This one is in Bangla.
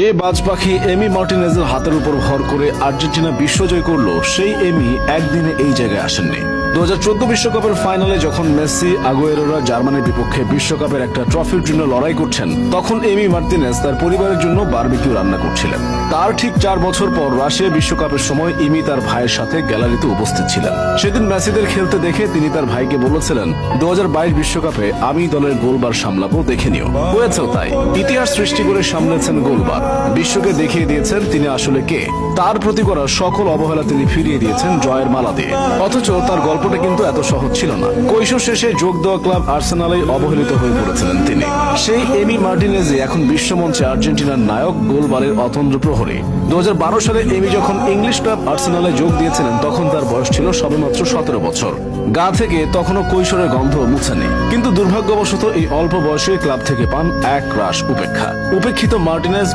যে বাজ পাখি এমি মার্টিনেজের হাতের উপর ভর করে আর্জেন্টিনা বিশ্বজয় করলো, সেই এমি একদিনে এই জায়গায় আসেননি। 2014 বিশ্বকাপের ফাইনালে যখন মেসি, আগুয়েরোরা জার্মানির বিপক্ষে বিশ্বকাপের একটা ট্রফির জন্য লড়াই করছেন, তখন এমি মার্টিনেজ তার পরিবারের জন্য বারবিকিউ রান্না করছিলেন। তার ঠিক 4 বছর পর রাশিয়া বিশ্বকাপের সময় এমি তার ভাইয়ের সাথে গ্যালারিতে উপস্থিত ছিলেন। সেদিন মেসিদের খেলতে দেখে তিনি তার ভাইকে বলেছিলেন, 2022 বিশ্বকাপে আমি দলের গোলবার সামলাবো, দেখে নিও। হয়েছেও তাই। ইতিহাস সৃষ্টি করে সামলেছেন গোলবার। বিশ্বকে দেখিয়ে দিয়েছেন তিনি আসলে কে। তার প্রতি করা সকল অবহেলা তিনি ফিরিয়ে দিয়েছেন জয়ের মালা দিয়ে। অথচ তার গল্পটা কিন্তু এত সহজ ছিল না। কৈশোর শেষে যোগ দেওয়া ক্লাব আর্সেনালে অবহেলিত হয়ে পড়েছিলেন তিনি। সেই এমি মার্টিনেজই এখন বিশ্বমঞ্চে আর্জেন্টিনার নায়ক, গোলবারের অতন্দ্র প্রহরী। 2012 সালে এমি যখন ইংলিশ ক্লাব আর্সেনালে যোগ দিয়েছিলেন, তখন তার বয়স ছিল সবেমাত্র 17 বছর। গা থেকে তখনও কৈশোরের গন্ধ মুছেনি। কিন্তু দুর্ভাগ্যবশত এই অল্প বয়সে ক্লাব থেকে পান এক রাশ উপেক্ষা। উপেক্ষিত মার্টিনেজ